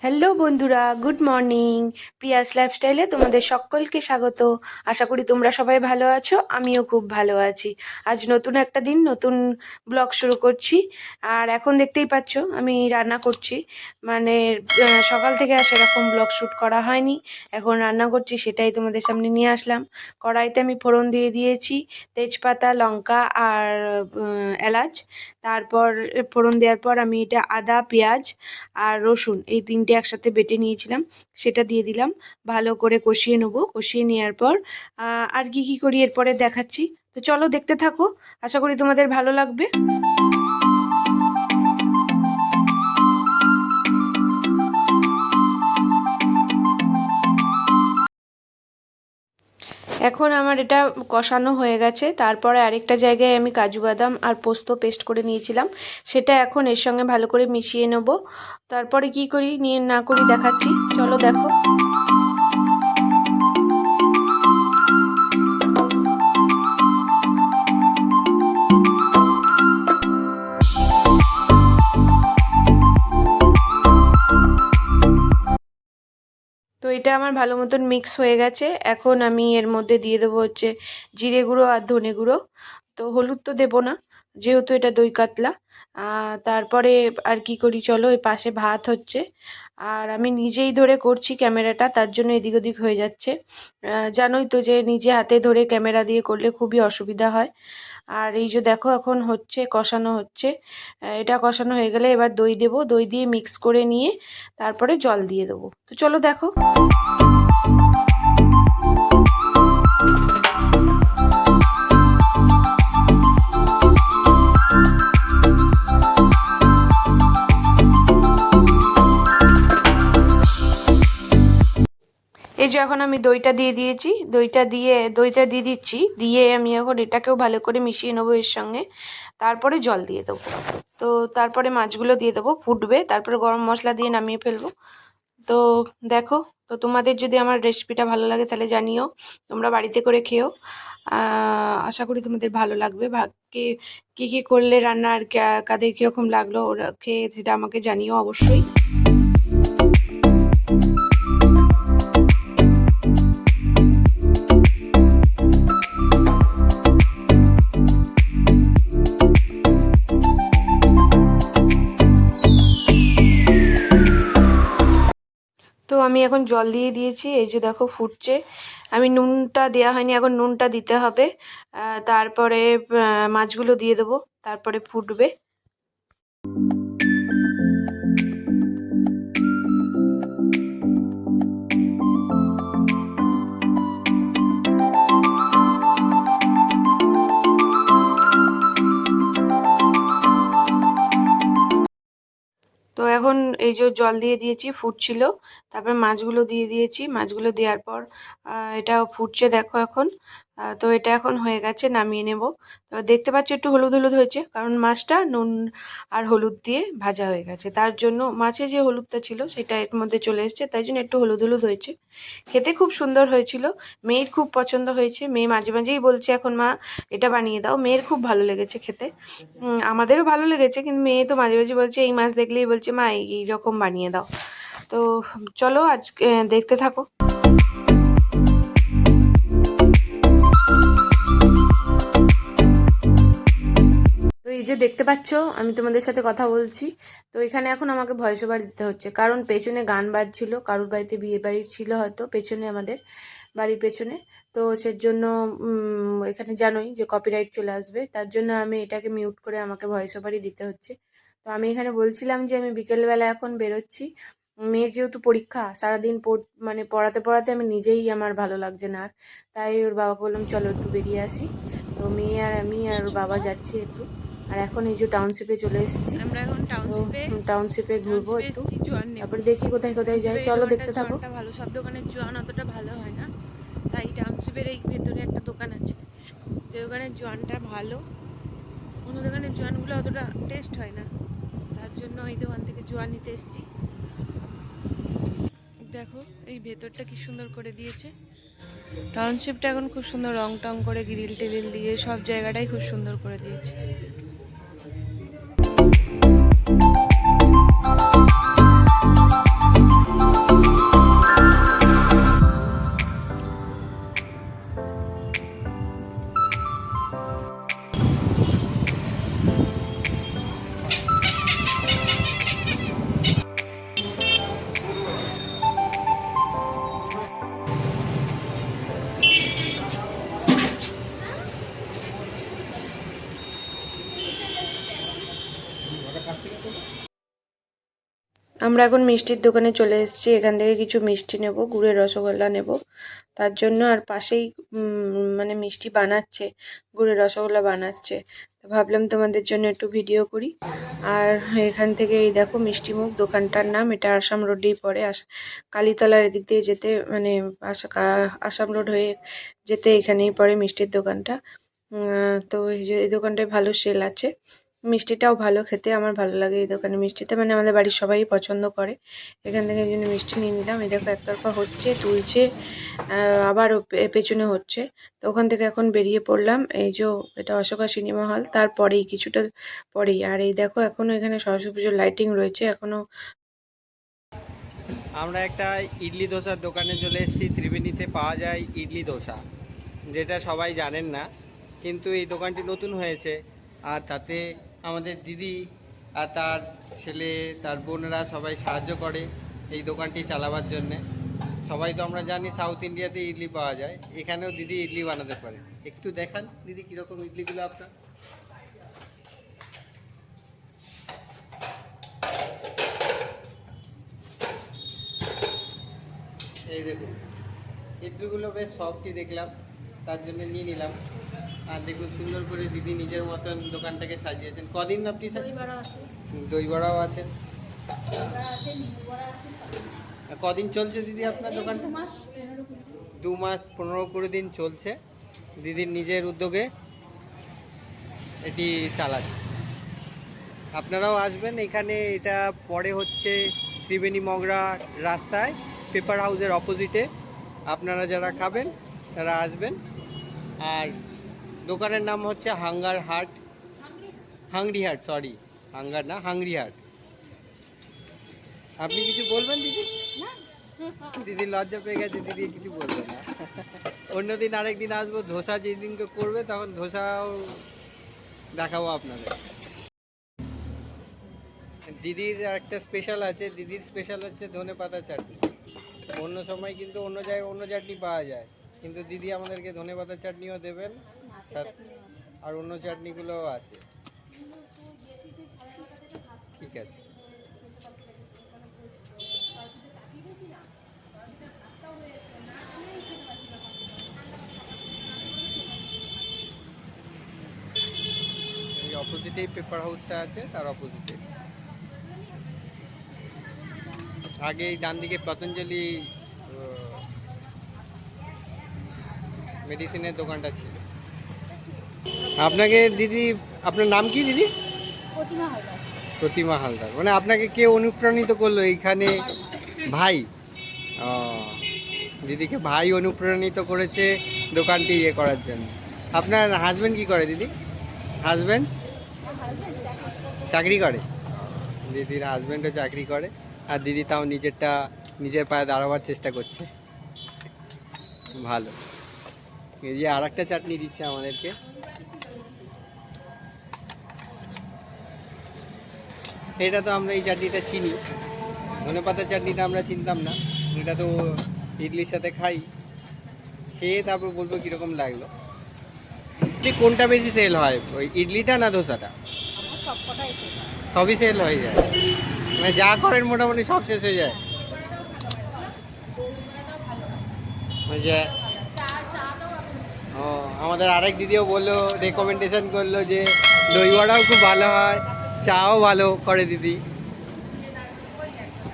Hello বন্ধুরা, good morning. Prius লাইফস্টাইলে তোমাদের সকলকে স্বাগত। আশা করি তোমরা সবাই ভালো আছো, আমিও খুব ভালো আছি। আজ নতুন একটা দিন, নতুন ব্লগ শুরু করছি। আর এখন দেখতেই পাচ্ছ আমি রান্না করছি। মানে সকাল থেকে আর সেরকম ব্লগ শ্যুট করা হয়নি, এখন রান্না করছি, সেটাই তোমাদের সামনে নিয়ে আসলাম। কড়াইতে আমি ফোড়ন দিয়ে দিয়েছি তেজপাতা, লঙ্কা আর এলাচ। তারপর ফোড়ন দেওয়ার পর আমি এটা আদা, পেঁয়াজ আর রসুন এই তিনটে একসাথে বেটে নিয়েছিলাম, সেটা দিয়ে দিলাম। ভালো করে কষিয়ে নেবো। কষিয়ে নেওয়ার পর আর কি করি এরপরে দেখাচ্ছি। তো চলো দেখতে থাকো, আশা করি তোমাদের ভালো লাগবে। এখন আমার এটা কষানো হয়ে গেছে। তারপরে আরেকটা জায়গায় আমি কাজু বাদাম আর পোস্ত পেস্ট করে নিয়েছিলাম, সেটা এখন এর সঙ্গে ভালো করে মিশিয়ে নেব। তারপরে কি করি নিয়ে না করি দেখাচ্ছি, চলো দেখো। তো এটা আমার ভালো মতন মিক্স হয়ে গেছে। এখন আমি এর মধ্যে দিয়ে দেবো হচ্ছে জিরে গুঁড়ো আর ধনে গুঁড়ো। তো হলুদ তো দেবো না, যেহেতু এটা দই কাতলা। তারপরে আর কি করি চলো, এই পাশে ভাত হচ্ছে আর আমি নিজেই ধরে করছি ক্যামেরাটা, তার জন্য এদিক ওদিক হয়ে যাচ্ছে। জানোই তো যে নিজে হাতে ধরে ক্যামেরা দিয়ে করলে খুবই অসুবিধা হয়। আর এই যে দেখো এখন হচ্ছে, কষানো হচ্ছে। এটা কষানো হয়ে গেলে এবার দই দেবো, দই দিয়ে মিক্স করে নিয়ে তারপরে জল দিয়ে দেবো। তো চলো দেখো। এই যে এখন আমি দইটা দিয়ে দিয়েছি, দইটা দিয়ে দিচ্ছি, দিয়ে আমি এখন এটাকেও ভালো করে মিশিয়ে নেবো এর সঙ্গে। তারপরে জল দিয়ে দেবো। তো তারপরে মাছগুলো দিয়ে দেবো, ফুটবে, তারপরে গরম মশলা দিয়ে নামিয়ে ফেলবো। তো দেখো, তো তোমাদের যদি আমার রেসিপিটা ভালো লাগে তাহলে জানিও, তোমরা বাড়িতে করে খেও। আশা করি তোমাদের ভালো লাগবে। কে কী করলে রান্না আর কাদের কীরকম লাগলো ওরা খেয়ে, সেটা আমাকে জানিও অবশ্যই। তো আমি এখন জল দিয়ে দিয়েছি, এই যে দেখো ফুটছে। আমি নুনটা দেওয়া হয়নি, এখন নুনটা দিতে হবে। তারপরে মাছগুলো দিয়ে দেবো, তারপরে ফুটবে। তো এখন এই যে জল দিয়ে দিয়েছি, ফুটছিল, তারপর মাছগুলো দিয়ে দিয়েছি। মাছগুলো দেওয়ার পর এটা ফুটছে দেখো এখন। তো এটা এখন হয়ে গেছে, নামিয়ে নেব। তো দেখতে পাচ্ছ একটু হলুদ হলুদ হয়েছে, কারণ মাছটা নুন আর হলুদ দিয়ে ভাজা হয়ে গেছে, তার জন্য মাছে যে হলুদটা ছিল সেটা এর মধ্যে চলে এসছে, তাই জন্য একটু হলুদ হলুদ হয়েছে। খেতে খুব সুন্দর হয়েছিল, মেয়ের খুব পছন্দ হয়েছে। মেয়ে মাঝে মাঝেই বলছে এখন মা এটা বানিয়ে দাও, মেয়ের খুব ভালো লেগেছে খেতে। আমাদেরও ভালো লেগেছে, কিন্তু মেয়ে তো মাঝে মাঝে বলছে, এই মাছ দেখলেই বলছে মা এইরকম বানিয়ে দাও। তো চলো আজকে দেখতে থাকো। তো এই যে দেখতে পাচ্ছ আমি তোমাদের সাথে কথা বলছি। তো এখানে এখন আমাকে ভয়েস ওভার দিতে হচ্ছে, কারণ পেছনে গান বাজছিল, কারুর বাড়িতে বিয়ে বাড়ির ছিল হয়তো পেছনে, আমাদের বাড়ির পেছনে। তো সের জন্য এখানে জানোই যে কপিরাইট চলে আসবে, তার জন্য আমি এটাকে মিউট করে আমাকে ভয়েস ওভারই দিতে হচ্ছে। তো আমি এখানে বলছিলাম যে আমি বিকেলবেলা এখন বেরোচ্ছি। মেয়ের যেহেতু পরীক্ষা, সারাদিন মানে পড়াতে পড়াতে আমি নিজেই, আমার ভালো লাগছে না আর, তাই ওর বাবাকে বললাম চলো একটু বেরিয়ে আসি। তো মেয়ে আর আমি আর ওর বাবা যাচ্ছি একটু। আর এখন এই যে টাউনশিপে চলে এসেছি, আমরা এখন টাউনশিপে ঘুরবো একটু, এসেছি জোয়ান নেব। তারপরে দেখি কোথায় কোথায় যাই। টাউনশিপের এই চলো দোকানটা দেখতে থাকো। জোয়ানটা ভালো, সব দোকানের জোয়ান অতটা ভালো হয় না, তাই টাউনশিপের এই ভেতরে একটা দোকান আছে, যে দোকানের জোয়ানটা ভালো, অন্য দোকানের জোয়ানগুলো অতটা টেস্ট হয় না, তার জন্য এই দোকান থেকে জোয়ান নিতে এসেছি। দেখো এই ভেতরটা কি সুন্দর করে দিয়েছে, টাউনশিপটা এখন খুব সুন্দর রং টং করে গ্রিল টেরিল দিয়ে সব জায়গাটাই খুব সুন্দর করে দিয়েছে। আমরা এখন মিষ্টির দোকানে চলে এসেছি। এখান থেকে কিছু মিষ্টি নেব, গুড়ের রসগোল্লা নেব তার জন্য। আর পাশেই মানে মিষ্টি বানাচ্ছে, গুড়ের রসগোল্লা বানাচ্ছে। তো ভাবলাম তোমাদের জন্য একটু ভিডিও করি। আর এখান থেকে এই দেখো মিষ্টিমুখ দোকানটার নাম, এটা আসাম রোডেই পড়ে। কালীতলার এদিক দিয়ে যেতে মানে আসাম রোড হয়ে যেতে এখানেই পড়ে মিষ্টির দোকানটা। তো এই দোকানটায় ভালো সেল আছে, মিষ্টিটাও ভালো খেতে, আমার ভালো লাগে এই দোকানে মিষ্টিতে, মানে আমাদের বাড়ির সবাই পছন্দ করে। এখান থেকে এই জন্য মিষ্টি নিয়ে নিলাম। এই দেখো একতরফা হচ্ছে, তুলছে, আবার পেছনে হচ্ছে। তো ওখান থেকে এখন বেরিয়ে পড়লাম। এই যে এটা অশোকা সিনেমা হল, তারপরেই কিছুটা পরেই। আর এই দেখো এখনো এখানে সরস্বতী পুজোর লাইটিং রয়েছে এখনো। আমরা একটা ইডলি ধোসার দোকানে চলে এসেছি। ত্রিবেণীতে পাওয়া যায় ইডলি ধোসা, যেটা সবাই জানেন না, কিন্তু এই দোকানটি নতুন হয়েছে। আর তাতে আমাদের দিদি আর তার ছেলে, তার বোনেরা সবাই সাহায্য করে এই দোকানটি চালাবার জন্যে। সবাই তো আমরা জানি সাউথ ইন্ডিয়াতে ইডলি পাওয়া যায়, এখানেও দিদি ইডলি বানাতে পারে। একটু দেখান দিদি কীরকম ইডলিগুলো আপনার। এই দেখুন ইডলিগুলো বেশ সফটই দেখলাম, তার জন্য নিয়ে নিলাম। আর দেখুন সুন্দর করে দিদি নিজের মতন দোকানটাকে সাজিয়েছেন। কদিন আপনি দই বড়াও আছে। কদিন চলছে দিদি আপনার দোকানটা? 2 মাস 15 দিন চলছে। দিদির নিজের উদ্যোগে এটি চালাচ্ছে। আপনারাও আসবেন এখানে। এটা পরে হচ্ছে ত্রিবেণী মগরা রাস্তায়, পেপার হাউসের অপোজিটে। আপনারা যারা খাবেন তারা আসবেন। আর দোকানের নাম হচ্ছে হাঙ্গার হাট, হাংরি হাট, সরি হাঙ্গার না, হাংরি হাট। আপনি কিছু বলবেন দিদি? দিদি লজ্জা পেয়ে গেছে, দিদি কিছু বলবে না। অন্যদিন আরেকদিন আসবো, ধোসা যেদিনকে করবে তখন ধোসাও দেখাবো আপনাদের। দিদির একটা স্পেশাল আছে, দিদির স্পেশাল হচ্ছে ধনেপাতা চাটনি। অন্য সময় কিন্তু অন্য জায়গায় অন্য চাটনি পাওয়া যায়, কিন্তু দিদি আমাদেরকে ধনেপাতা চাটনিও দেবেন, আর অন্য চাটনিগুলোও আছে। ঠিক আছে। এই অপোজিটেই পেপার হাউসটা আছে, তার অপোজিটে। আগে এই ডান দিকে পতঞ্জলি মেডিসিনের দোকানটা ছিল। আপনাকে দিদি, আপনার নাম কি দিদি? প্রতিমা হালদার। প্রতিমা হালদার। মানে আপনাকে কে অনুপ্রাণিত করলো এইখানে? ভাই? ও, দিদিকে ভাই অনুপ্রাণিত করেছে দোকানটি ইয়ে করার জন্য। আপনার হাজবেন্ড কি করে দিদি? হাজবেন্ড চাকরি করে? দিদির হাজবেন্ডও চাকরি করে, আর দিদি তাও নিজের পায়ে দাঁড়াবার চেষ্টা করছে। ভালো। এই যে আর একটা চাটনি দিচ্ছে আমাদেরকে। এটা তো আমরা এই চাটনিটা চিনি, ধনেপাতার চাটনিটা আমরা চিনতাম না। এটা তো ইডলির সাথে খাই, খেয়ে তারপর বলবো কীরকম লাগলো। কোনটা বেশি সেল হয়, ওই ইডলিটা না ধোসাটা? সবই সেল হয়ে যায়, মানে যা করেন মোটামুটি সব শেষ হয়ে যায়। যে ও, আমাদের আরেক দিদিও বললো, রেকমেন্ডেশন করলো যে দই বড়াও খুব ভালো হয়, চাও ভালো করে দিদি।